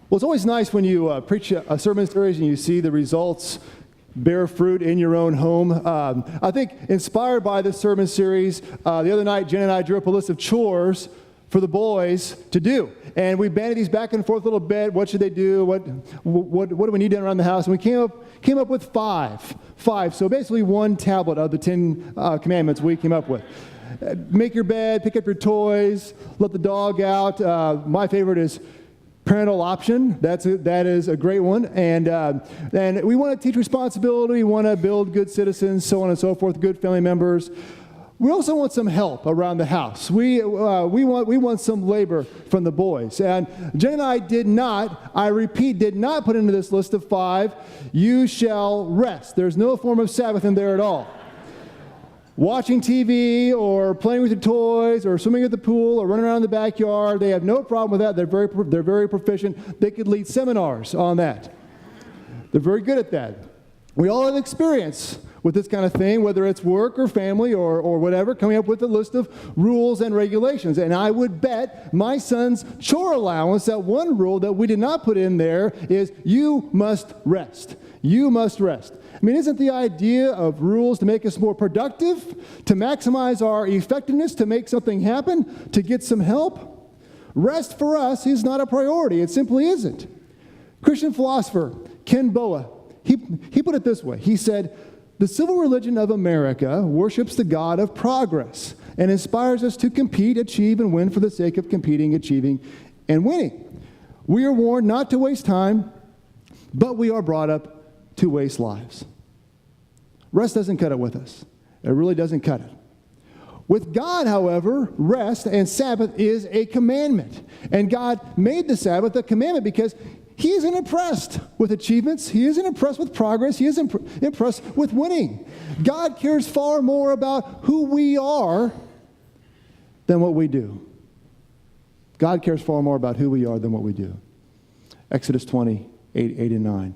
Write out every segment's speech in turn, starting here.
Well, it's always nice when you preach a sermon series and you see the results bear fruit in your own home. I think inspired by this sermon series, the other night Jen and I drew up a list of chores for the boys to do. And we banded these back and forth a little bit. What should they do? What do we need done around the house? And we came up with five. So basically one tablet of the 10 commandments we came up with. Make your bed, pick up your toys, let the dog out. My favorite is parental option. That is a great one. And we want to teach responsibility. We want to build good citizens, so on and so forth, good family members. We also want some help around the house. We want some labor from the boys. And Jen and I did not put into this list of 5, you shall rest. There's no form of Sabbath in there at all. Watching TV or playing with your toys or swimming at the pool or running around the backyard, they have no problem with that. They're very proficient. They could lead seminars on that. They're very good at that. We all have experience with this kind of thing, whether it's work or family or whatever, coming up with a list of rules and regulations. And I would bet my son's chore allowance, that one rule that we did not put in there is you must rest. You must rest. I mean, isn't the idea of rules to make us more productive, to maximize our effectiveness, to make something happen, to get some help? Rest for us is not a priority. It simply isn't. Christian philosopher Ken Boa, he put it this way. He said, the civil religion of America worships the God of progress and inspires us to compete, achieve, and win for the sake of competing, achieving, and winning. We are warned not to waste time, but we are brought up to waste lives. Rest doesn't cut it with us. It really doesn't cut it. With God, however, rest and Sabbath is a commandment. And God made the Sabbath a commandment because He isn't impressed with achievements. He isn't impressed with progress. He isn't impressed with winning. God cares far more about who we are than what we do. God cares far more about who we are than what we do. Exodus 20, 8 and 9.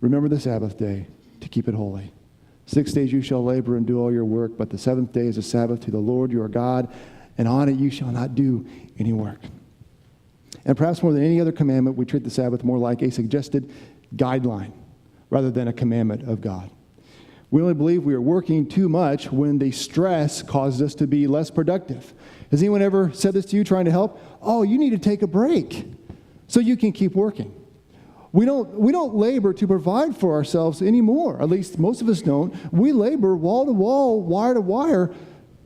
Remember the Sabbath day to keep it holy. 6 days you shall labor and do all your work, but the 7th day is a Sabbath to the Lord your God, and on it you shall not do any work. And perhaps more than any other commandment, we treat the Sabbath more like a suggested guideline rather than a commandment of God. We only believe we are working too much when the stress causes us to be less productive. Has anyone ever said this to you trying to help? Oh, you need to take a break so you can keep working. We don't labor to provide for ourselves anymore. At least most of us don't. We labor wall to wall, wire to wire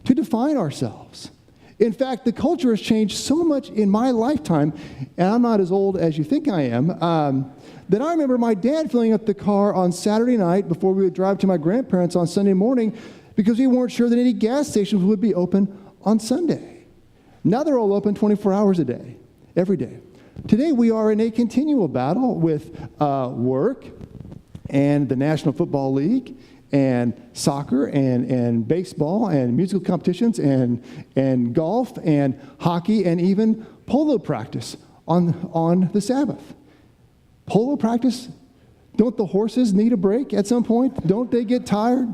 to define ourselves. In fact, the culture has changed so much in my lifetime, and I'm not as old as you think I am, that I remember my dad filling up the car on Saturday night before we would drive to my grandparents on Sunday morning because we weren't sure that any gas stations would be open on Sunday. Now they're all open 24 hours a day, every day. Today we are in a continual battle with work and the National Football League and soccer and baseball and musical competitions and golf and hockey and even polo practice on the Sabbath. Polo practice, don't the horses need a break at some point? Don't they get tired?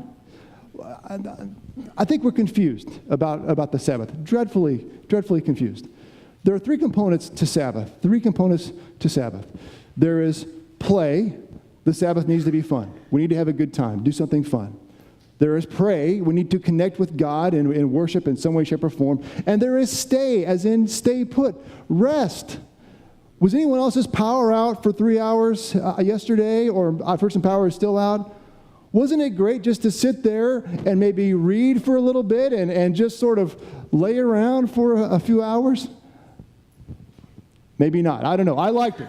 I think we're confused about the Sabbath, dreadfully confused. There are 3 components to Sabbath. There is play. The Sabbath needs to be fun. We need to have a good time, do something fun. There is pray. We need to connect with God and worship in some way, shape, or form. And there is stay, as in stay put, rest. Was anyone else's power out for 3 hours yesterday, or I've heard some power is still out? Wasn't it great just to sit there and maybe read for a little bit and just sort of lay around for a few hours? Maybe not. I don't know. I liked it.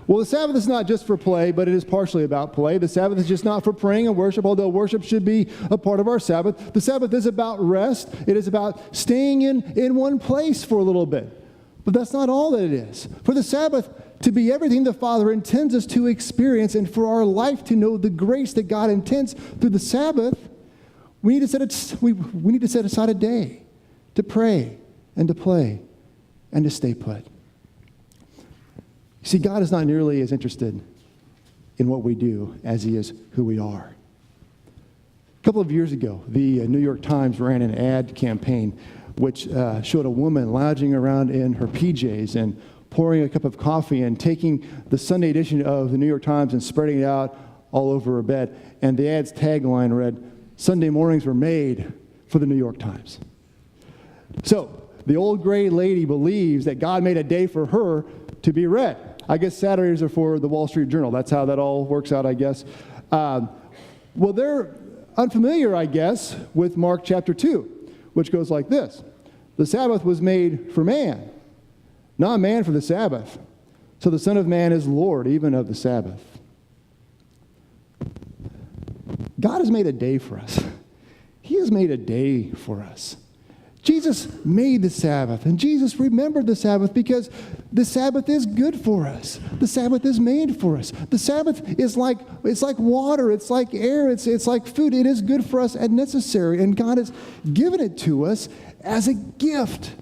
Well, the Sabbath is not just for play, but it is partially about play. The Sabbath is just not for praying and worship, although worship should be a part of our Sabbath. The Sabbath is about rest. It is about staying in one place for a little bit. But that's not all that it is. For the Sabbath to be everything the Father intends us to experience and for our life to know the grace that God intends through the Sabbath, we need to set aside a day to pray and to play and to stay put. You see, God is not nearly as interested in what we do as He is who we are. A couple of years ago, the New York Times ran an ad campaign which showed a woman lounging around in her PJs and pouring a cup of coffee and taking the Sunday edition of the New York Times and spreading it out all over her bed. And the ad's tagline read, "Sunday mornings were made for the New York Times." So the old gray lady believes that God made a day for her to be read. I guess Saturdays are for the Wall Street Journal. That's how that all works out, I guess. Well, they're unfamiliar, I guess, with Mark chapter 2, which goes like this. The Sabbath was made for man, not man for the Sabbath. So the Son of Man is Lord even of the Sabbath. God has made a day for us. He has made a day for us. Jesus made the Sabbath, and Jesus remembered the Sabbath because the Sabbath is good for us. The Sabbath is made for us. The Sabbath is like water, it's like air, it's like food. It is good for us and necessary, and God has given it to us as a gift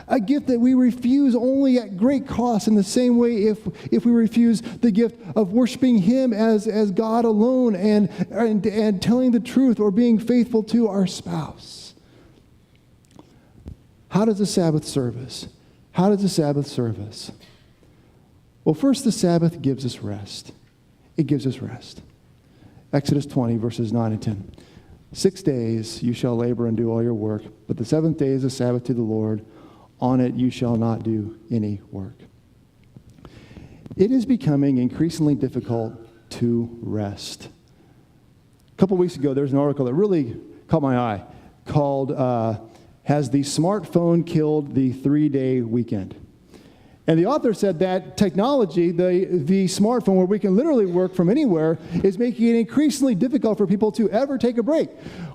that we refuse only at great cost. In the same way, if we refuse the gift of worshiping Him as God alone and telling the truth or being faithful to our spouse. How does the Sabbath serve us? How does the Sabbath serve us? Well, first, the Sabbath gives us rest. It gives us rest. Exodus 20, verses 9 and 10. 6 days you shall labor and do all your work, but the seventh day is a Sabbath to the Lord. On it you shall not do any work. It is becoming increasingly difficult to rest. A couple weeks ago, there was an article that really caught my eye called Has the Smartphone Killed the 3-Day Weekend? And the author said that technology, the smartphone where we can literally work from anywhere, is making it increasingly difficult for people to ever take a break.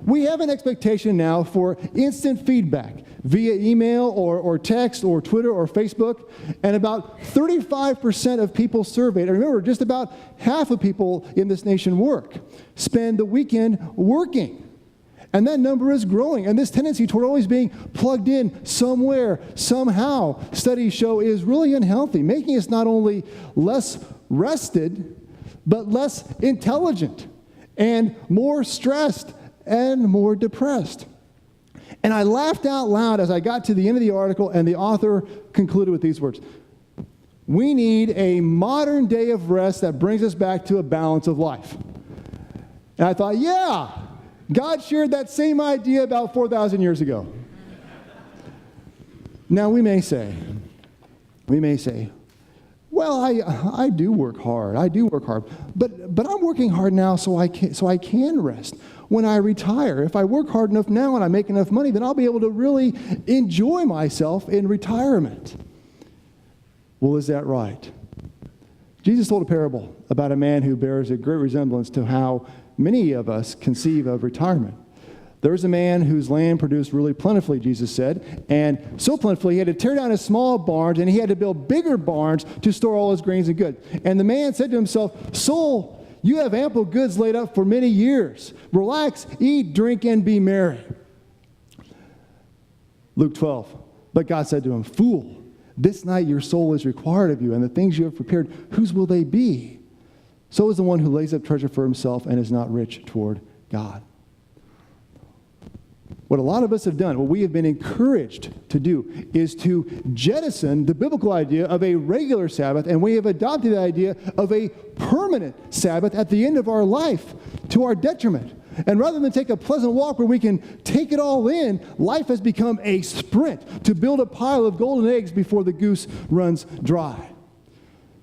We have an expectation now for instant feedback via email or text or Twitter or Facebook. And about 35% of people surveyed, and remember, just about half of people in this nation spend the weekend working. And that number is growing. And this tendency toward always being plugged in somewhere, somehow, studies show is really unhealthy, making us not only less rested, but less intelligent and more stressed and more depressed. And I laughed out loud as I got to the end of the article, and the author concluded with these words. We need a modern day of rest that brings us back to a balance of life. And I thought, yeah, God shared that same idea about 4,000 years ago. Now we may say, well, I do work hard. But I'm working hard now so I can rest. When I retire, if I work hard enough now and I make enough money, then I'll be able to really enjoy myself in retirement. Well, is that right? Jesus told a parable about a man who bears a great resemblance to how many of us conceive of retirement. There's a man whose land produced really plentifully, Jesus said, and so plentifully he had to tear down his small barns and he had to build bigger barns to store all his grains and goods. And the man said to himself, "Soul, you have ample goods laid up for many years. Relax, eat, drink, and be merry." Luke 12, but God said to him, "Fool, this night your soul is required of you, and the things you have prepared, whose will they be? So is the one who lays up treasure for himself and is not rich toward God." What a lot of us have done, what we have been encouraged to do, is to jettison the biblical idea of a regular Sabbath, and we have adopted the idea of a permanent Sabbath at the end of our life to our detriment. And rather than take a pleasant walk where we can take it all in, life has become a sprint to build a pile of golden eggs before the goose runs dry.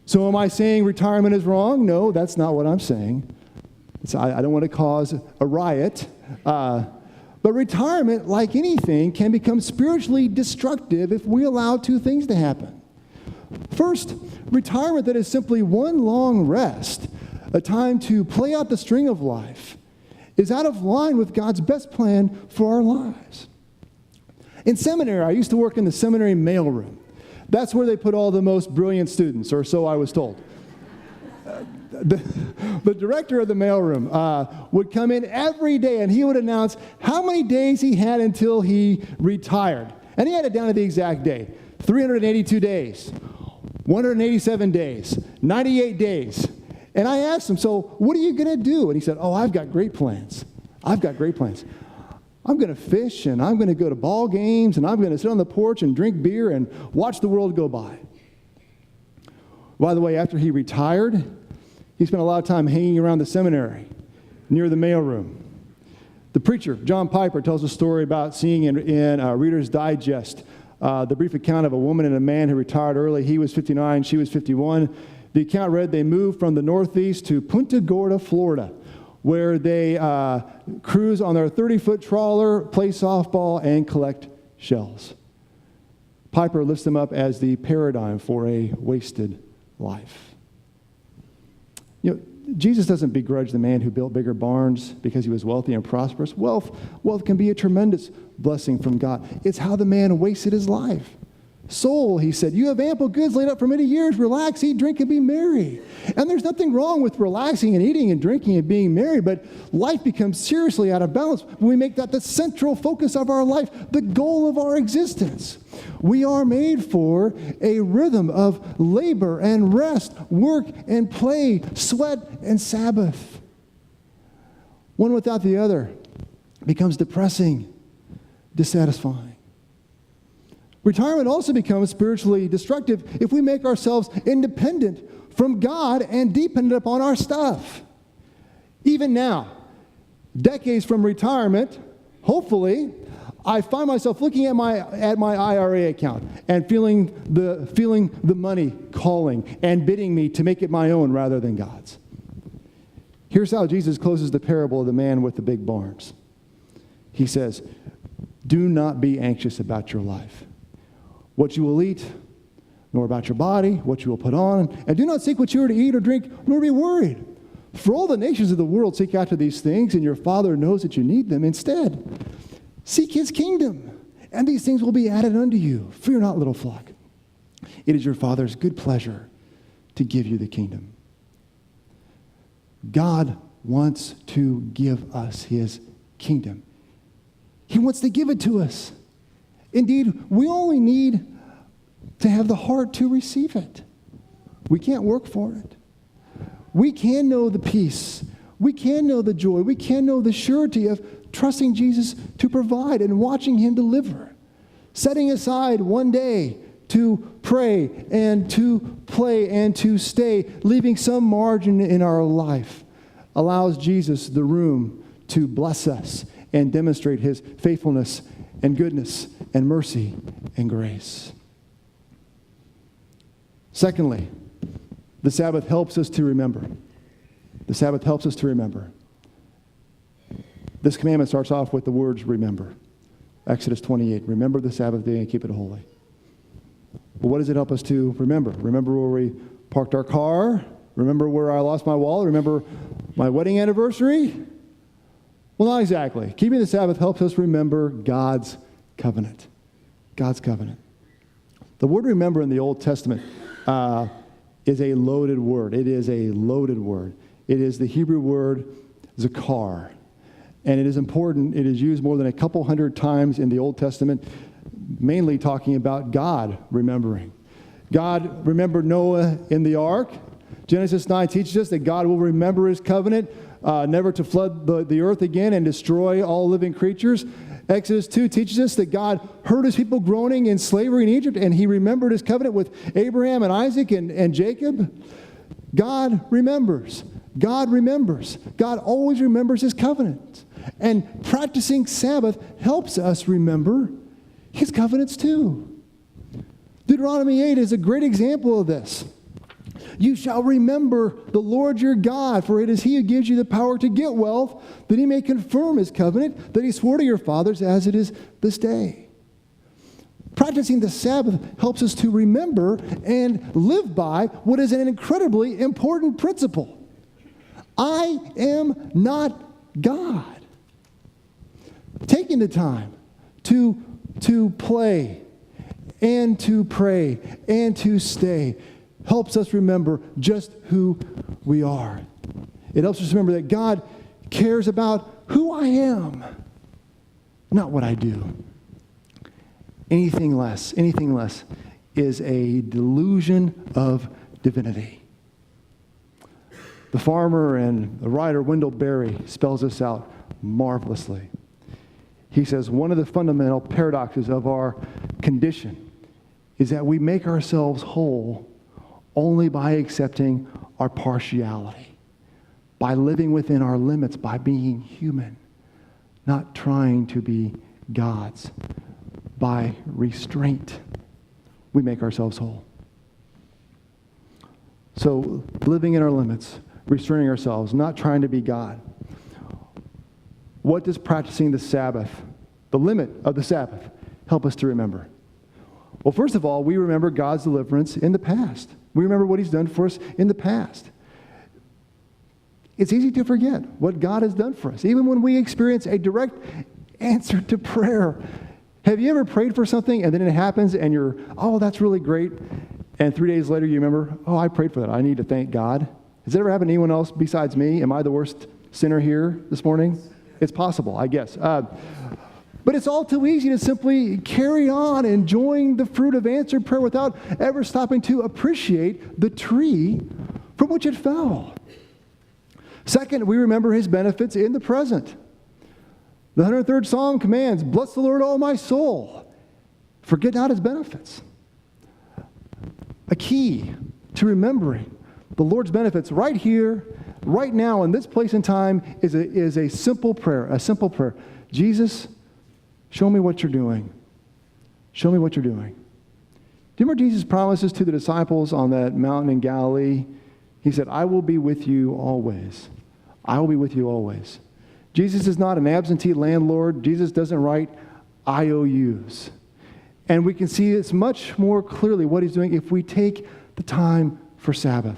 So am I saying retirement is wrong? No, that's not what I'm saying. I don't want to cause a riot. But retirement, like anything, can become spiritually destructive if we allow two things to happen. First, retirement that is simply one long rest, a time to play out the string of life, is out of line with God's best plan for our lives. In seminary, I used to work in the seminary mailroom. That's where they put all the most brilliant students, or so I was told. The director of the mailroom would come in every day and he would announce how many days he had until he retired. And he had it down to the exact day. 382 days, 187 days, 98 days. And I asked him, "So what are you going to do?" And he said, "Oh, I've got great plans. I'm going to fish, and I'm going to go to ball games, and I'm going to sit on the porch and drink beer and watch the world go by. By the way, after he retired, he spent a lot of time hanging around the seminary near the mailroom. The preacher, John Piper, tells a story about seeing in Reader's Digest the brief account of a woman and a man who retired early. He was 59, she was 51. The account read they moved from the Northeast to Punta Gorda, Florida, where they cruise on their 30-foot trawler, play softball, and collect shells. Piper lifts them up as the paradigm for a wasted life. You know, Jesus doesn't begrudge the man who built bigger barns because he was wealthy and prosperous. Wealth can be a tremendous blessing from God. It's how the man wasted his life. Soul, he said, you have ample goods laid up for many years. Relax, eat, drink, and be merry. And there's nothing wrong with relaxing and eating and drinking and being merry, but life becomes seriously out of balance when we make that the central focus of our life, the goal of our existence. We are made for a rhythm of labor and rest, work and play, sweat and Sabbath. One without the other becomes depressing, dissatisfying. Retirement also becomes spiritually destructive if we make ourselves independent from God and dependent upon our stuff. Even now, decades from retirement, hopefully, I find myself looking at my IRA account and feeling the money calling and bidding me to make it my own rather than God's. Here's how Jesus closes the parable of the man with the big barns. He says, do not be anxious about your life, what you will eat, nor about your body, what you will put on. And do not seek what you are to eat or drink, nor be worried. For all the nations of the world seek after these things, and your Father knows that you need them. Instead, seek his kingdom, and these things will be added unto you. Fear not, little flock. It is your Father's good pleasure to give you the kingdom. God wants to give us his kingdom. He wants to give it to us. Indeed, we only need to have the heart to receive it. We can't work for it. We can know the peace. We can know the joy. We can know the surety of trusting Jesus to provide and watching him deliver. Setting aside one day to pray and to play and to stay, leaving some margin in our life, allows Jesus the room to bless us and demonstrate his faithfulness and goodness and mercy and grace. Secondly, the Sabbath helps us to remember. The Sabbath helps us to remember. This commandment starts off with the words, remember. Exodus 28, remember the Sabbath day and keep it holy. Well, what does it help us to remember? Remember where we parked our car? Remember where I lost my wallet? Remember my wedding anniversary? Well, not exactly. Keeping the Sabbath helps us remember God's covenant. God's covenant. The word remember in the Old Testament is a loaded word. It is a loaded word. It is the Hebrew word zakar. And it is important. It is used more than a couple hundred times in the Old Testament, mainly talking about God remembering. God remembered Noah in the ark. Genesis 9 teaches us that God will remember his covenant, never to flood the earth again and destroy all living creatures. Exodus 2 teaches us that God heard his people groaning in slavery in Egypt, and he remembered his covenant with Abraham and Isaac and Jacob. God remembers. God remembers. God always remembers his covenant. And practicing Sabbath helps us remember his covenants too. Deuteronomy 8 is a great example of this. You shall remember the Lord your God, for it is he who gives you the power to get wealth, that he may confirm his covenant that he swore to your fathers as it is this day. Practicing the Sabbath helps us to remember and live by what is an incredibly important principle. I am not God. Taking the time to play and to pray and to stay helps us remember just who we are. It helps us remember that God cares about who I am, not what I do. Anything less is a delusion of divinity. The farmer and the writer Wendell Berry spells this out marvelously. he says one of the fundamental paradoxes of our condition is that we make ourselves whole only by accepting our partiality, by living within our limits, by being human, not trying to be God's. By restraint, we make ourselves whole. So living in our limits, restraining ourselves, not trying to be God. What does practicing the Sabbath, the limit of the Sabbath, help us to remember? Well, first of all, we remember God's deliverance in the past. We remember what he's done for us in the past. It's easy to forget what God has done for us, even when we experience a direct answer to prayer. Have you ever prayed for something and then it happens and you're, oh, that's really great. And 3 days later you remember, oh, I prayed for that. I need to thank God. Has that ever happened to anyone else besides me? Am I the worst sinner here this morning? It's possible, I guess. But it's all too easy to simply carry on enjoying the fruit of answered prayer without ever stopping to appreciate the tree from which it fell. Second, we remember his benefits in the present. The 103rd Psalm commands, bless the Lord, O my soul. Forget not his benefits. A key to remembering the Lord's benefits right here, right now, in this place and time is a simple prayer, Jesus, show me what you're doing. Show me what you're doing. Do you remember Jesus' promises to the disciples on that mountain in Galilee? He said, I will be with you always. I will be with you always. Jesus is not an absentee landlord. Jesus doesn't write IOUs. And we can see this much more clearly what he's doing if we take the time for Sabbath.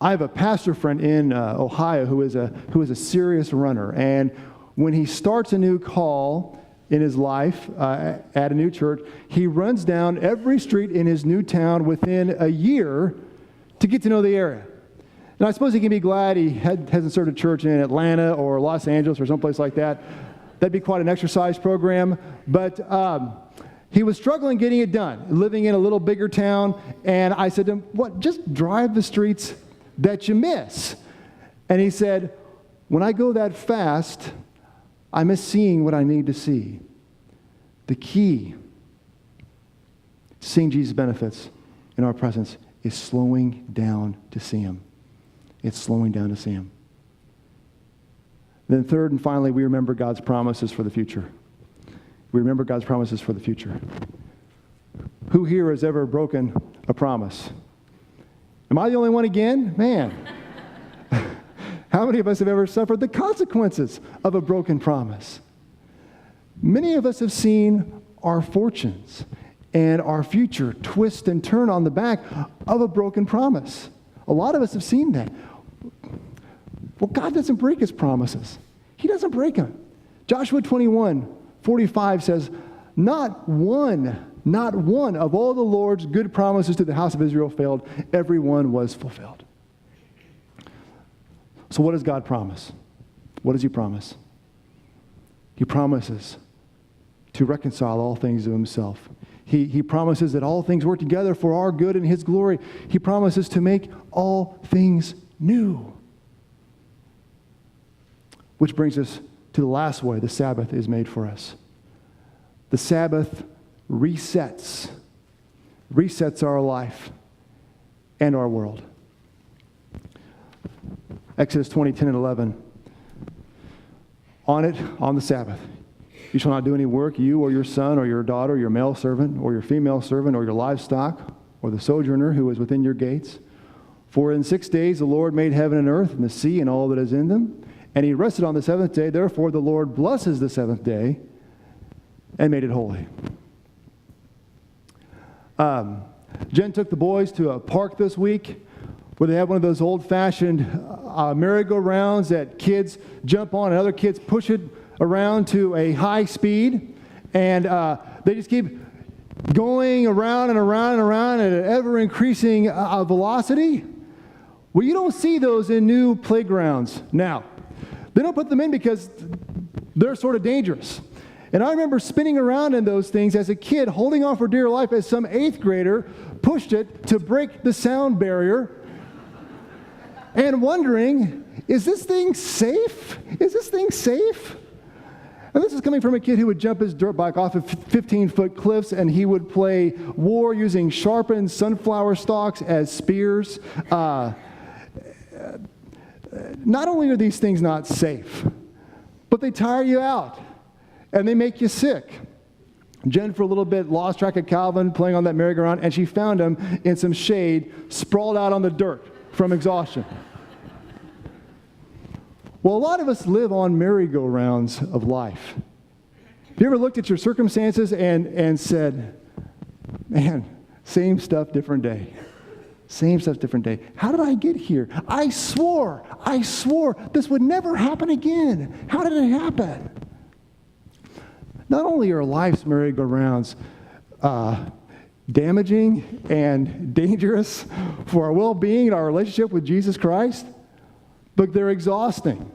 I have a pastor friend in Ohio who is a serious runner. And when he starts a new call in his life at a new church, he runs down every street in his new town within a year to get to know the area. And I suppose he can be glad he hasn't served a church in Atlanta or Los Angeles or someplace like that. That'd be quite an exercise program. But he was struggling getting it done, living in a little bigger town. And I said to him, what, just drive the streets that you miss. And he said, when I go that fast, I miss seeing what I need to see. The key to seeing Jesus' benefits in our presence is slowing down to see him. It's slowing down to see him. Then third and finally, we remember God's promises for the future. We remember God's promises for the future. Who here has ever broken a promise? Am I the only one again? Man. How many of us have ever suffered the consequences of a broken promise? Many of us have seen our fortunes and our future twist and turn on the back of a broken promise. A lot of us have seen that. Well, God doesn't break his promises. He doesn't break them. Joshua 21:45 says, not one of all the Lord's good promises to the house of Israel failed. Every one was fulfilled. So what does God promise? What does he promise? He promises to reconcile all things to himself. He promises that all things work together for our good and his glory. He promises to make all things new. Which brings us to the last way the Sabbath is made for us. The Sabbath resets our life and our world. Exodus 20:10 and 11. On the Sabbath, you shall not do any work, you or your son or your daughter, your male servant or your female servant or your livestock or the sojourner who is within your gates. For in 6 days the Lord made heaven and earth and the sea and all that is in them. And he rested on the seventh day. Therefore the Lord blesses the seventh day and made it holy. Jen took the boys to a park this week where they have one of those old-fashioned merry-go-rounds that kids jump on and other kids push it around to a high speed. And they just keep going around and around and around at an ever-increasing velocity. Well, you don't see those in new playgrounds now. They don't put them in because they're sort of dangerous. And I remember spinning around in those things as a kid, holding on for dear life as some 8th grader pushed it to break the sound barrier and wondering, is this thing safe? Is this thing safe? And this is coming from a kid who would jump his dirt bike off of 15-foot cliffs, and he would play war using sharpened sunflower stalks as spears. Not only are these things not safe, but they tire you out, and they make you sick. Jen, for a little bit, lost track of Calvin playing on that merry-go-round, and she found him in some shade, sprawled out on the dirt from exhaustion. Well, a lot of us live on merry-go-rounds of life. Have you ever looked at your circumstances and said, man, same stuff, different day. Same stuff, different day. How did I get here? I swore this would never happen again. How did it happen? Not only are life's merry-go-rounds damaging and dangerous for our well-being and our relationship with Jesus Christ, but they're exhausting,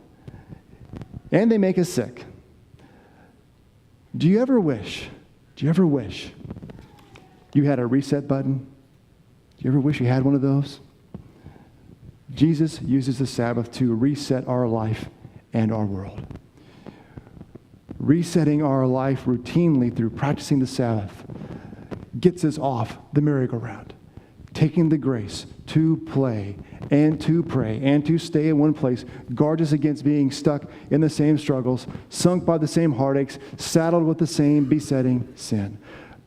and they make us sick. Do you ever wish you had a reset button? Do you ever wish you had one of those? Jesus uses the Sabbath to reset our life and our world. Resetting our life routinely through practicing the Sabbath gets us off the merry-go-round, taking the grace to play and to pray and to stay in one place guards us against being stuck in the same struggles, sunk by the same heartaches, saddled with the same besetting sin.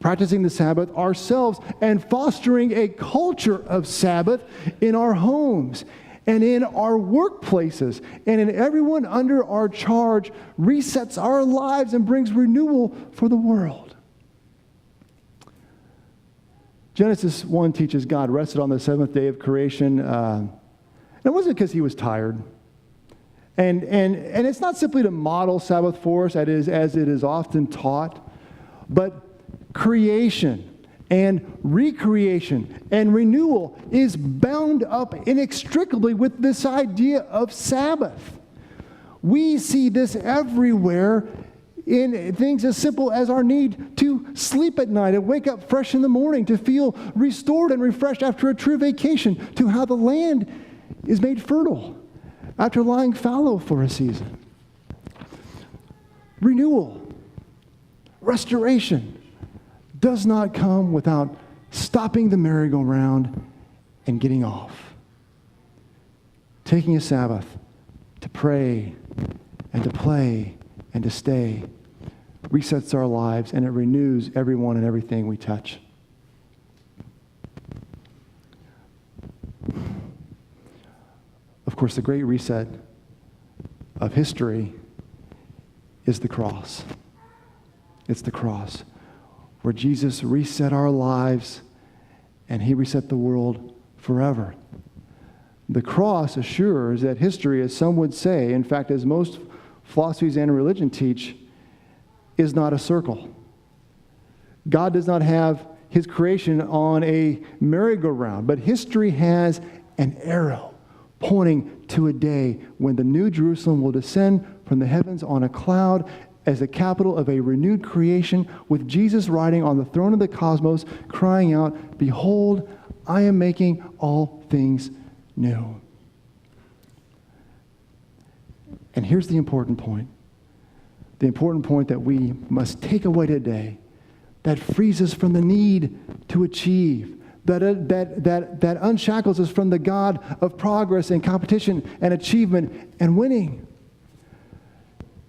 Practicing the Sabbath ourselves and fostering a culture of Sabbath in our homes and in our workplaces and in everyone under our charge resets our lives and brings renewal for the world. Genesis 1 teaches God rested on the seventh day of creation. It wasn't because he was tired. And it's not simply to model Sabbath for us as it is often taught, but creation and recreation and renewal is bound up inextricably with this idea of Sabbath. We see this everywhere in things as simple as our need to sleep at night and wake up fresh in the morning, to feel restored and refreshed after a true vacation, to how the land is made fertile after lying fallow for a season. Renewal, restoration does not come without stopping the merry-go-round and getting off. Taking a Sabbath to pray and to play and to stay resets our lives, and it renews everyone and everything we touch. Of course, the great reset of history is the cross. It's the cross, where Jesus reset our lives and he reset the world forever. The cross assures that history, as some would say, in fact, as most philosophies and religion teach, is not a circle. God does not have his creation on a merry-go-round, but history has an arrow pointing to a day when the new Jerusalem will descend from the heavens on a cloud as the capital of a renewed creation, with Jesus riding on the throne of the cosmos, crying out, "Behold, I am making all things new." And here's the important point. The important point that we must take away today that frees us from the need to achieve, that unshackles us from the God of progress and competition and achievement and winning.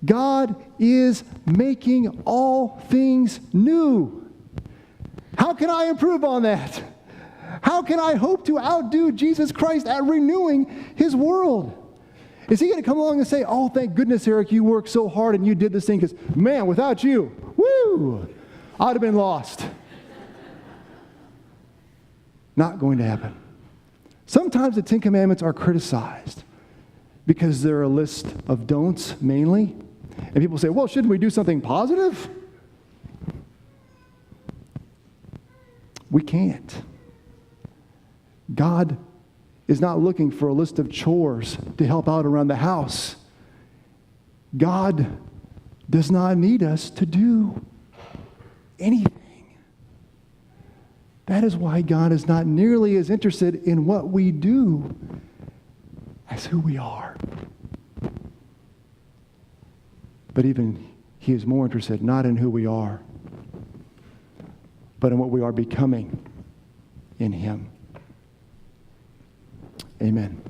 God is making all things new. How can I improve on that? How can I hope to outdo Jesus Christ at renewing his world? Is he going to come along and say, "Oh, thank goodness, Eric, you worked so hard and you did this thing because, man, without you, woo, I'd have been lost"? Not going to happen. Sometimes the Ten Commandments are criticized because they're a list of don'ts mainly. And people say, well, shouldn't we do something positive? We can't. God is not looking for a list of chores to help out around the house. God does not need us to do anything. That is why God is not nearly as interested in what we do as who we are. But even He is more interested not in who we are, but in what we are becoming in Him. Amen.